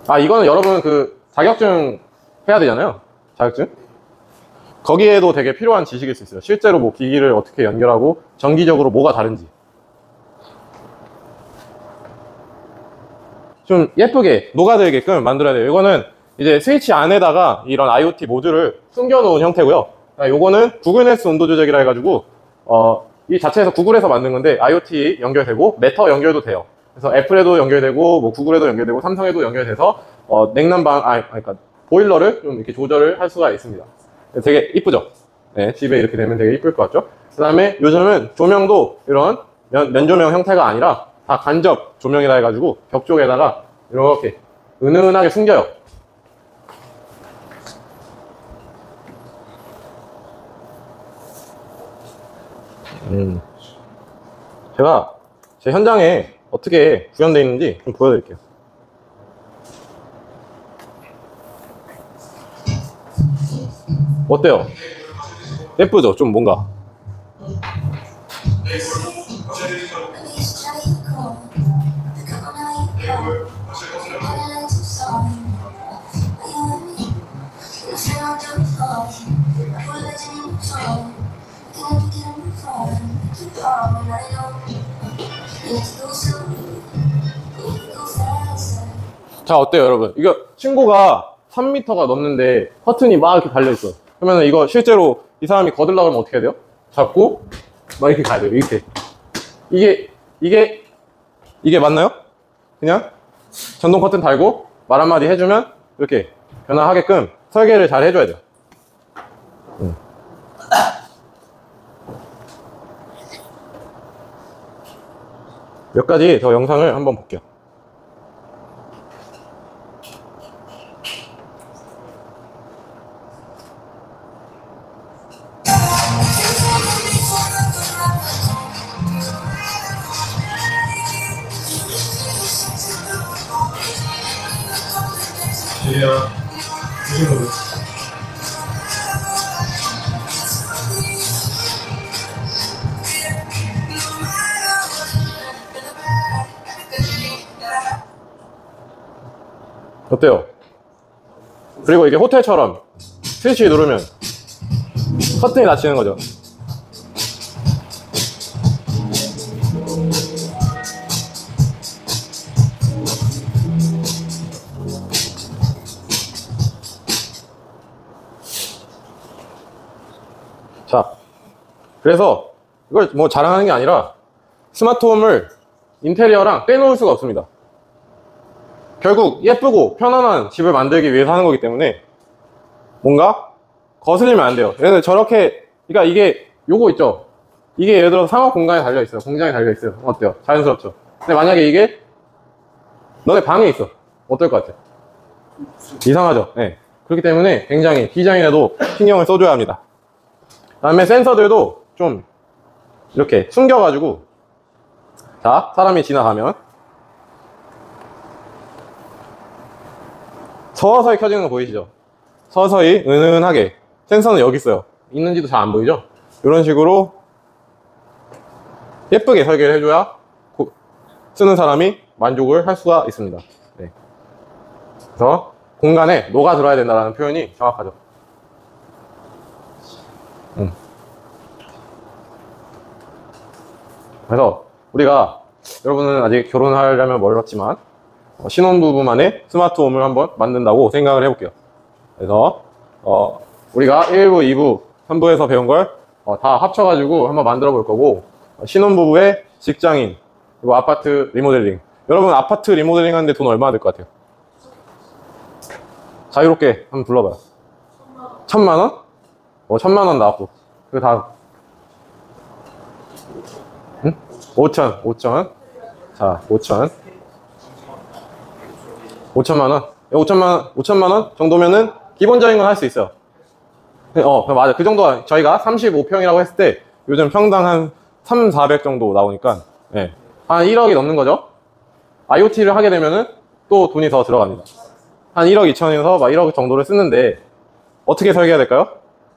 아, 이거는 여러분 그 자격증 해야 되잖아요. 자격증. 거기에도 되게 필요한 지식일 수 있어요. 실제로 뭐 기기를 어떻게 연결하고 정기적으로 뭐가 다른지. 좀 예쁘게 녹아들게끔 만들어야 돼요. 이거는 이제 스위치 안에다가 이런 IoT 모듈을 숨겨놓은 형태고요. 요거는 구글 네스 온도 조작이라 해가지고 이 자체에서 구글에서 만든 건데 IoT 연결되고 메터 연결도 돼요. 그래서 애플에도 연결되고 뭐 구글에도 연결되고 삼성에도 연결돼서 냉난방 그러니까 보일러를 좀 이렇게 조절을 할 수가 있습니다. 되게 이쁘죠? 네, 집에 이렇게 되면 되게 이쁠 것 같죠? 그 다음에 요즘은 조명도 이런 면조명 형태가 아니라 다 간접 조명이라 해가지고 벽 쪽에다가 이렇게 은은하게 숨겨요. 제가 제 현장에 어떻게 구현되어 있는지 좀 보여드릴게요. 어때요? 예쁘죠? 좀 뭔가 자, 어때요 여러분? 이거 친구가 3m가 넘는데 커튼이 막 이렇게 달려있어. 그러면 이거 실제로 이 사람이 거들려고 하면 어떻게 해야 돼요? 잡고 막 이렇게 가야 돼요. 이렇게. 이게 맞나요? 그냥 전동 커튼 달고 말 한마디 해주면 이렇게 변화하게끔 설계를 잘 해줘야 돼요. 몇 가지 더 영상을 한번 볼게요. 어때요? 그리고 이게 호텔처럼 스위치 누르면 커튼이 닫히는 거죠. 자, 그래서 이걸 뭐 자랑하는 게 아니라 스마트홈을 인테리어랑 빼놓을 수가 없습니다. 결국 예쁘고 편안한 집을 만들기 위해서 하는 거기 때문에 뭔가 거슬리면 안 돼요. 예를 들어 저렇게, 그러니까 이게 요거 있죠? 이게 예를 들어 상업 공간에 달려있어요. 공장에 달려있어요. 어때요? 자연스럽죠? 근데 만약에 이게 너네 방에 있어. 어떨 것 같아요? 이상하죠? 네. 그렇기 때문에 굉장히 디자인에도 신경을 써줘야 합니다. 그 다음에 센서들도 좀 이렇게 숨겨가지고, 자, 사람이 지나가면 서서히 켜지는 거 보이시죠? 서서히 은은하게. 센서는 여기 있어요. 있는지도 잘 안 보이죠? 이런 식으로 예쁘게 설계를 해줘야 쓰는 사람이 만족을 할 수가 있습니다. 네. 그래서 공간에 녹아들어야 된다는 표현이 정확하죠. 그래서 우리가, 여러분은 아직 결혼하려면 멀었지만 신혼부부만의 스마트홈을 한번 만든다고 생각을 해볼게요. 그래서 우리가 1부, 2부, 3부에서 배운 걸 다 합쳐가지고 한번 만들어 볼 거고, 신혼부부의 직장인, 그리고 아파트 리모델링. 여러분 아파트 리모델링 하는데 돈 얼마나 들 것 같아요? 자유롭게 한번 불러봐요. 1,000만원? 1,000만원 나왔고, 그 다음 5천. 자, 5천. 5천만원. 5천만원 정도면은 기본적인 건 할 수 있어요. 맞아. 그 정도, 저희가 35평이라고 했을 때 요즘 평당 한 3, 400 정도 나오니까, 네. 한 1억이 넘는 거죠. IoT를 하게 되면은 또 돈이 더 들어갑니다. 한 1억 2천에서 막 1억 정도를 쓰는데, 어떻게 설계해야 될까요?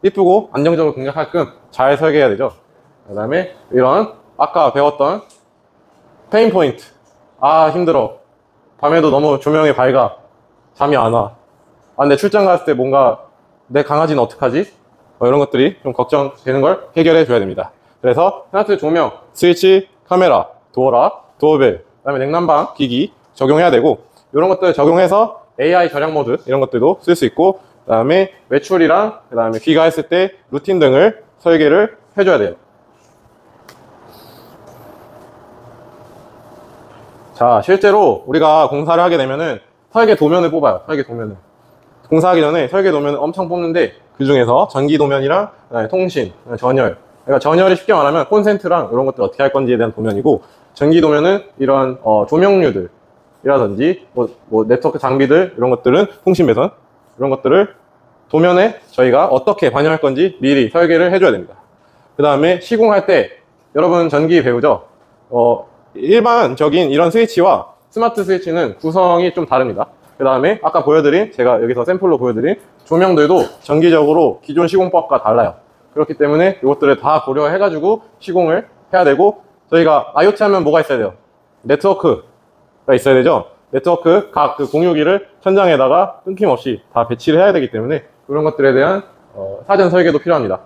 이쁘고 안정적으로 공략할끔 잘 설계해야 되죠. 그 다음에 이런 아까 배웠던 페인 포인트. 아, 힘들어. 밤에도 너무 조명이 밝아. 잠이 안 와. 아, 근데 출장 갔을 때 뭔가 내 강아지는 어떡하지? 이런 것들이 좀 걱정되는 걸 해결해 줘야 됩니다. 그래서 스마트 조명, 스위치, 카메라, 도어락, 도어벨, 그다음에 냉난방 기기 적용해야 되고, 이런 것들 적용해서 AI 절약 모드 이런 것들도 쓸 수 있고, 그다음에 외출이랑 그다음에 귀가했을 때 루틴 등을 설계를 해줘야 돼요. 자, 실제로 우리가 공사를 하게 되면은 설계 도면을 뽑아요. 설계 도면을. 공사하기 전에 설계 도면을 엄청 뽑는데, 그 중에서 전기 도면이랑 통신, 전열. 그러니까 전열이 쉽게 말하면 콘센트랑 이런 것들 어떻게 할 건지에 대한 도면이고, 전기 도면은 이런 조명류들이라든지 뭐 네트워크 장비들 이런 것들은 통신 배선 이런 것들을 도면에 저희가 어떻게 반영할 건지 미리 설계를 해줘야 됩니다. 그 다음에 시공할 때 여러분 전기 배우죠? 일반적인 이런 스위치와 스마트 스위치는 구성이 좀 다릅니다. 그 다음에 아까 보여드린, 제가 여기서 샘플로 보여드린 조명들도 정기적으로 기존 시공법과 달라요. 그렇기 때문에 이것들을 다 고려해가지고 시공을 해야 되고, 저희가 IoT 하면 뭐가 있어야 돼요? 네트워크가 있어야 되죠. 네트워크 각 그 공유기를 천장에다가 끊김없이 다 배치를 해야 되기 때문에 이런 것들에 대한 사전 설계도 필요합니다.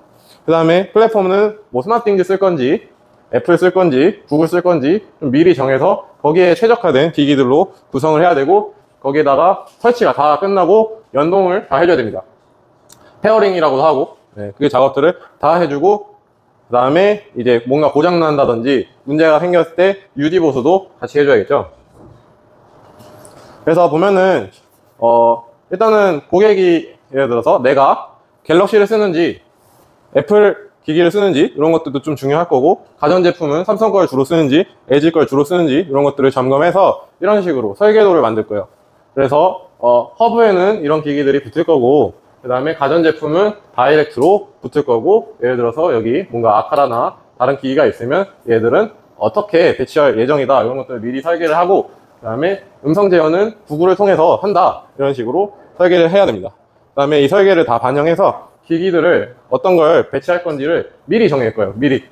그 다음에 플랫폼은 뭐 스마트띵즈 쓸 건지 애플 쓸 건지 구글 쓸 건지 좀 미리 정해서 거기에 최적화된 기기들로 구성을 해야 되고, 거기에다가 설치가 다 끝나고 연동을 다 해줘야 됩니다. 페어링이라고도 하고, 그 작업들을 다 해주고, 그 다음에 이제 뭔가 고장 난다든지 문제가 생겼을 때 유지 보수도 같이 해줘야겠죠. 그래서 보면은 일단은 고객이 예를 들어서 내가 갤럭시를 쓰는지 애플 기기를 쓰는지 이런 것들도 좀 중요할 거고, 가전제품은 삼성 걸 주로 쓰는지 LG 걸 주로 쓰는지 이런 것들을 점검해서 이런 식으로 설계도를 만들 거예요. 그래서 허브에는 이런 기기들이 붙을 거고, 그 다음에 가전제품은 다이렉트로 붙을 거고, 예를 들어서 여기 뭔가 아카라나 다른 기기가 있으면 얘들은 어떻게 배치할 예정이다 이런 것들을 미리 설계를 하고, 그 다음에 음성 제어는 구글을 통해서 한다 이런 식으로 설계를 해야 됩니다. 그 다음에 이 설계를 다 반영해서 기기들을 어떤 걸 배치할 건지를 미리 정할 거예요. 미리.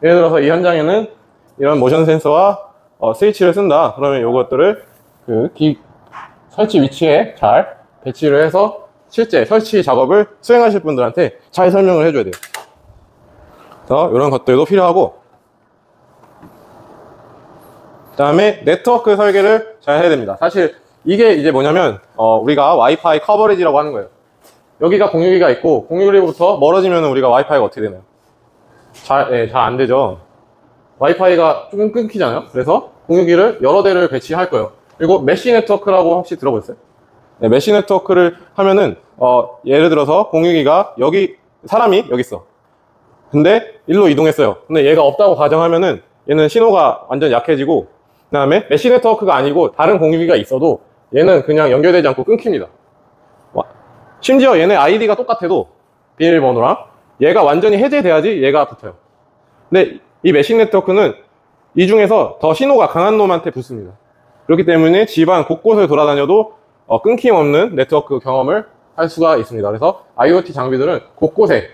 예를 들어서 이 현장에는 이런 모션 센서와 스위치를 쓴다. 그러면 이것들을 설치 위치에 잘 배치를 해서 실제 설치 작업을 수행하실 분들한테 잘 설명을 해줘야 돼요. 그래서 이런 것들도 필요하고, 그 다음에 네트워크 설계를 잘 해야 됩니다. 사실 이게 이제 뭐냐면 우리가 와이파이 커버리지라고 하는 거예요. 여기가 공유기가 있고, 공유기로부터 멀어지면 우리가 와이파이가 어떻게 되나요? 잘 안 되죠. 와이파이가 조금 끊기잖아요. 그래서 공유기를 여러 대를 배치할 거예요. 그리고 메쉬 네트워크라고 혹시 들어보셨어요? 네, 메쉬 네트워크를 하면은 예를 들어서 공유기가 여기, 사람이 여기 있어. 근데 일로 이동했어요. 근데 얘가 없다고 가정하면은 얘는 신호가 완전 약해지고, 그 다음에 메쉬 네트워크가 아니고 다른 공유기가 있어도 얘는 그냥 연결되지 않고 끊깁니다. 심지어 얘네 아이디가 똑같아도 비밀번호랑 얘가 완전히 해제돼야지 얘가 붙어요. 근데 이 메쉬 네트워크는 이 중에서 더 신호가 강한 놈한테 붙습니다. 그렇기 때문에 집안 곳곳을 돌아다녀도 끊김 없는 네트워크 경험을 할 수가 있습니다. 그래서 IoT 장비들은 곳곳에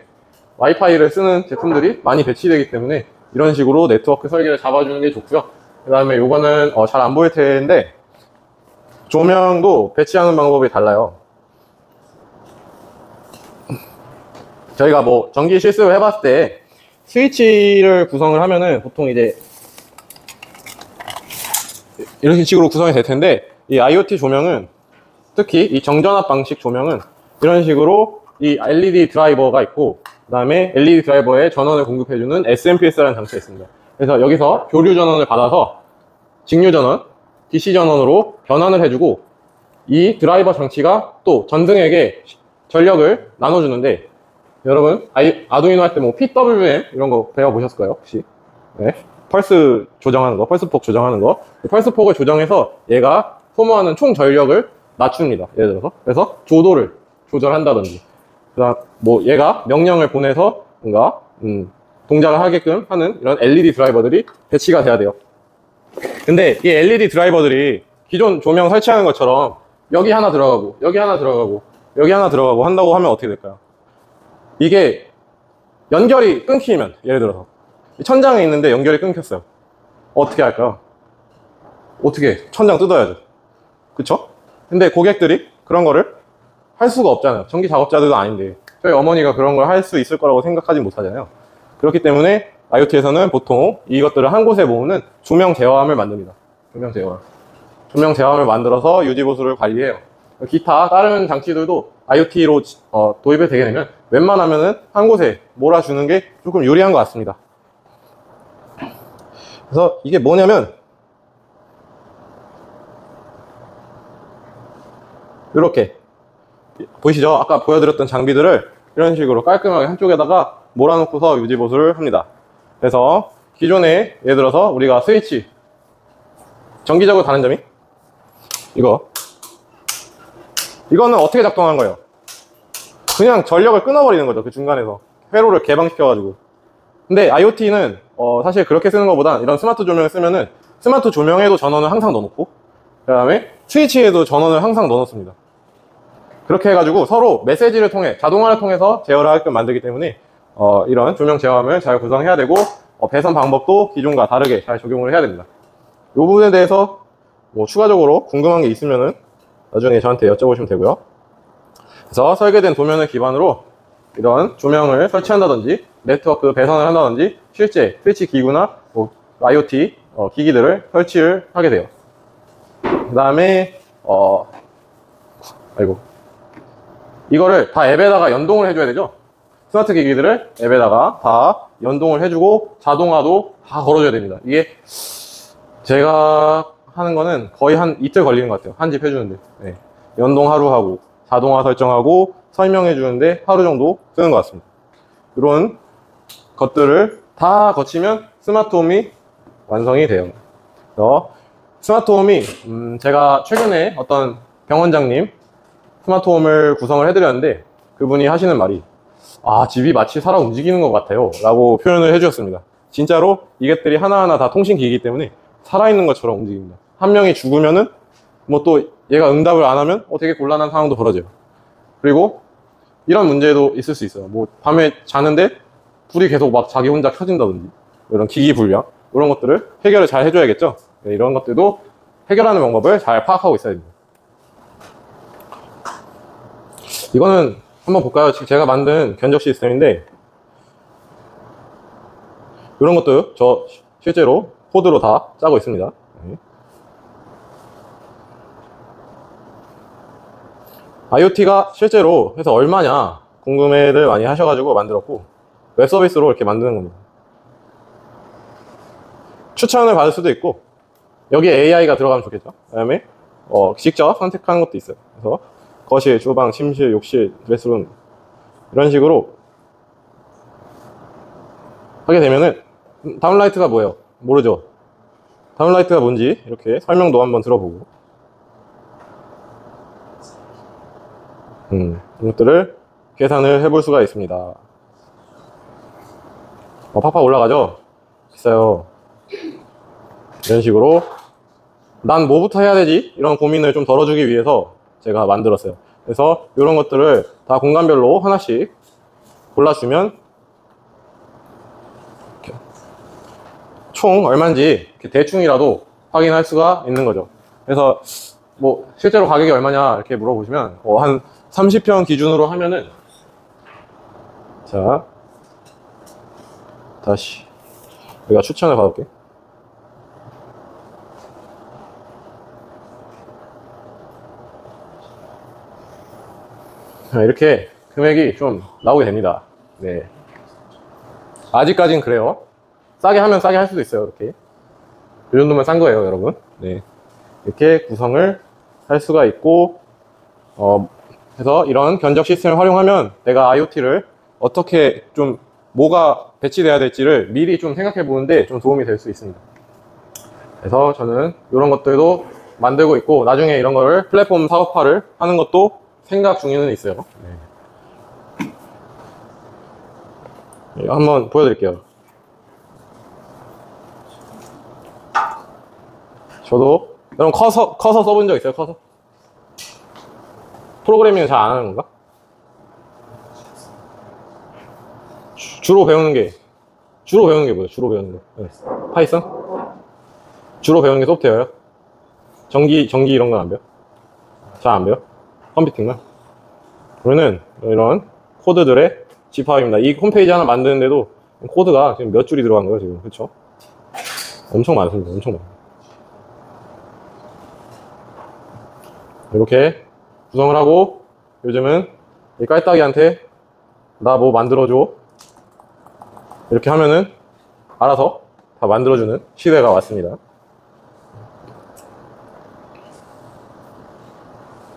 와이파이를 쓰는 제품들이 많이 배치되기 때문에 이런 식으로 네트워크 설계를 잡아주는 게 좋고요. 그 다음에 요거는 잘 안 보일 텐데, 조명도 배치하는 방법이 달라요. 저희가 뭐 전기 실습을 해봤을 때 스위치를 구성을 하면은 보통 이제 이런 식으로 구성이 될 텐데, 이 IoT 조명은 특히 이 정전압 방식 조명은 이런 식으로 이 LED 드라이버가 있고, 그 다음에 LED 드라이버에 전원을 공급해주는 SMPS라는 장치가 있습니다. 그래서 여기서 교류 전원을 받아서 직류 전원, DC 전원으로 변환을 해주고, 이 드라이버 장치가 또 전등에게 전력을 나눠주는데, 여러분 아두이노 할 때 뭐 PWM 이런 거 배워보셨을 까요 혹시? 네. 펄스 조정하는 거, 펄스폭 조정하는 거, 펄스폭을 조정해서 얘가 소모하는 총 전력을 낮춥니다. 예를 들어서. 그래서 조도를 조절한다든지, 그다음 뭐 얘가 명령을 보내서 뭔가 동작을 하게끔 하는 이런 LED 드라이버들이 배치가 돼야 돼요. 근데 이 LED 드라이버들이 기존 조명 설치하는 것처럼 여기 하나 들어가고 여기 하나 들어가고 여기 하나 들어가고 한다고 하면 어떻게 될까요? 이게 연결이 끊기면, 예를 들어서 천장에 있는데 연결이 끊겼어요. 어떻게 할까요? 어떻게? 천장 뜯어야죠. 그쵸? 근데 고객들이 그런 거를 할 수가 없잖아요. 전기 작업자들도 아닌데 저희 어머니가 그런 걸 할 수 있을 거라고 생각하지 못하잖아요. 그렇기 때문에 IoT에서는 보통 이것들을 한 곳에 모으는 조명 제어함을 만듭니다. 조명 제어함을 만들어서 유지보수를 관리해요. 기타 다른 장치들도 IoT로 도입이 되게 되면 웬만하면은 한 곳에 몰아주는 게 조금 유리한 것 같습니다. 그래서 이게 뭐냐면 이렇게 보이시죠? 아까 보여드렸던 장비들을 이런 식으로 깔끔하게 한쪽에다가 몰아놓고서 유지보수를 합니다. 그래서 기존에 예를 들어서 우리가 스위치 정기적으로 다른 점이 이거는 어떻게 작동하는 거예요? 그냥 전력을 끊어버리는 거죠. 그 중간에서 회로를 개방시켜가지고. 근데 IoT는 사실 그렇게 쓰는 것보다 이런 스마트 조명을 쓰면은 스마트 조명에도 전원을 항상 넣어놓고 그 다음에 스위치에도 전원을 항상 넣어놓습니다. 그렇게 해가지고 서로 메시지를 통해 자동화를 통해서 제어를 하게끔 만들기 때문에 이런 조명 제어함을 잘 구성해야 되고 배선 방법도 기존과 다르게 잘 적용을 해야 됩니다. 이 부분에 대해서 뭐 추가적으로 궁금한 게 있으면은 나중에 저한테 여쭤보시면 되고요. 그래서 설계된 도면을 기반으로 이런 조명을 설치한다든지 네트워크 배선을 한다든지 실제 스위치 기구나 뭐 IoT 기기들을 설치를 하게 돼요. 그 다음에 이거를 다 앱에다가 연동을 해줘야 되죠. 스마트 기기들을 앱에다가 다 연동을 해주고 자동화도 다 걸어줘야 됩니다. 이게 제가 하는 거는 거의 한 이틀 걸리는 것 같아요. 한 집 해주는데. 네. 연동 하루 하고 자동화 설정하고 설명해 주는데 하루 정도 쓰는 것 같습니다. 이런 것들을 다 거치면 스마트홈이 완성이 돼요. 그래서 스마트홈이 제가 최근에 어떤 병원장님 스마트홈을 구성을 해드렸는데 그분이 하시는 말이 집이 마치 살아 움직이는 것 같아요 라고 표현을 해주셨습니다. 진짜로 이것들이 하나하나 다 통신기이기 때문에 살아있는 것처럼 움직입니다. 한 명이 죽으면은 뭐 또 얘가 응답을 안 하면 되게 곤란한 상황도 벌어져요. 그리고 이런 문제도 있을 수 있어요. 뭐 밤에 자는데 불이 계속 막 자기 혼자 켜진다든지 이런 기기 불량 이런 것들을 해결을 잘 해줘야겠죠. 네, 이런 것들도 해결하는 방법을 잘 파악하고 있어야 됩니다. 이거는 한번 볼까요? 제가 만든 견적 시스템인데 이런 것도 저 실제로 코드로 다 짜고 있습니다. 네. IoT가 실제로 해서 얼마냐 궁금해를 많이 하셔가지고 만들었고 웹 서비스로 이렇게 만드는 겁니다. 추천을 받을 수도 있고 여기에 AI가 들어가면 좋겠죠. 그 다음에 직접 선택하는 것도 있어요. 그래서 거실, 주방, 침실, 욕실, 드레스룸 이런 식으로 하게 되면은 다운라이트가 뭐예요? 모르죠? 다운라이트가 뭔지 이렇게 설명도 한번 들어보고 이것들을 계산을 해볼 수가 있습니다. 팍팍 올라가죠? 비싸요. 이런 식으로 난 뭐부터 해야 되지? 이런 고민을 좀 덜어주기 위해서 제가 만들었어요. 그래서 이런 것들을 다 공간별로 하나씩 골라주면 이렇게 총 얼마인지 이렇게 대충이라도 확인할 수가 있는 거죠. 그래서 뭐 실제로 가격이 얼마냐 이렇게 물어보시면 한 30평 기준으로 하면은 자 다시 우리가 추천을 받을게. 이렇게 금액이 좀 나오게 됩니다. 네. 아직까진 그래요. 싸게 하면 싸게 할 수도 있어요. 이렇게. 이 정도면 싼 거예요, 여러분. 네. 이렇게 구성을 할 수가 있고, 그래서 이런 견적 시스템을 활용하면 내가 IoT를 어떻게 좀 뭐가 배치돼야 될지를 미리 좀 생각해 보는데 좀 도움이 될 수 있습니다. 그래서 저는 이런 것들도 만들고 있고, 나중에 이런 거를 플랫폼 사업화를 하는 것도 생각 중에는 있어요. 네. 한번 보여드릴게요. 저도 여러분 커서 써본 적 있어요? 커서? 프로그래밍을 잘 안 하는 건가? 주로 배우는 게 뭐예요? 주로 배우는 거. 네. 파이썬? 주로 배우는 게 소프트웨어요? 전기 이런 건 안 배워? 잘 안 배워? 컴퓨팅만. 그러면은 이런 코드들의 집합입니다. 이 홈페이지 하나 만드는데도 코드가 지금 몇 줄이 들어간 거예요, 지금. 그쵸? 엄청 많습니다. 엄청 많아요. 이렇게 구성을 하고, 요즘은 이 깔딱이한테 나 뭐 만들어줘. 이렇게 하면은 알아서 다 만들어주는 시대가 왔습니다.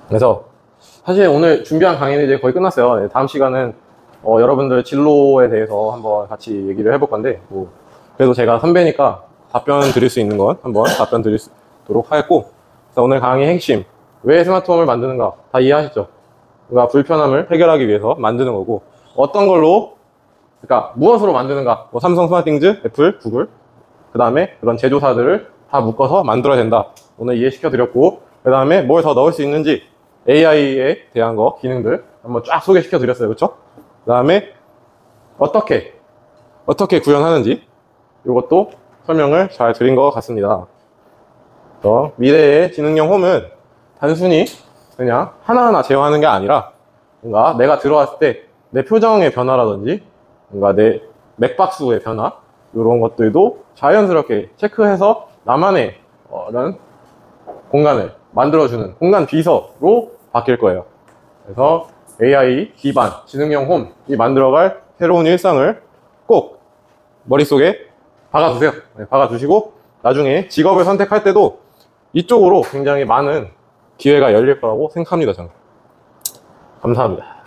그래서 사실 오늘 준비한 강의는 이제 거의 끝났어요. 다음 시간은 여러분들 진로에 대해서 한번 같이 얘기를 해볼 건데, 뭐 그래도 제가 선배니까 답변 드릴 수 있는 건 한번 답변 드리도록 하겠고, 그래서 오늘 강의 핵심, 왜 스마트홈을 만드는가 다 이해하셨죠? 그러니까 불편함을 해결하기 위해서 만드는 거고, 어떤 걸로, 그러니까 무엇으로 만드는가, 뭐 삼성 스마트띵즈, 애플, 구글, 그 다음에 그런 제조사들을 다 묶어서 만들어야 된다. 오늘 이해시켜 드렸고, 그 다음에 뭘 더 넣을 수 있는지 AI에 대한 거, 기능들 한번 쫙 소개시켜 드렸어요. 그쵸? 그 다음에 어떻게 구현하는지 이것도 설명을 잘 드린 것 같습니다. 미래의 지능형 홈은 단순히 그냥 하나하나 제어하는 게 아니라, 뭔가 내가 들어왔을 때 내 표정의 변화라든지 뭔가 내 맥박수의 변화, 이런 것들도 자연스럽게 체크해서 나만의 이런 공간을 만들어주는 공간 비서로 바뀔 거예요. 그래서 AI 기반 지능형 홈이 만들어갈 새로운 일상을 꼭 머릿속에 박아두세요. 네, 박아두시고 나중에 직업을 선택할 때도 이쪽으로 굉장히 많은 기회가 열릴 거라고 생각합니다. 저는. 감사합니다.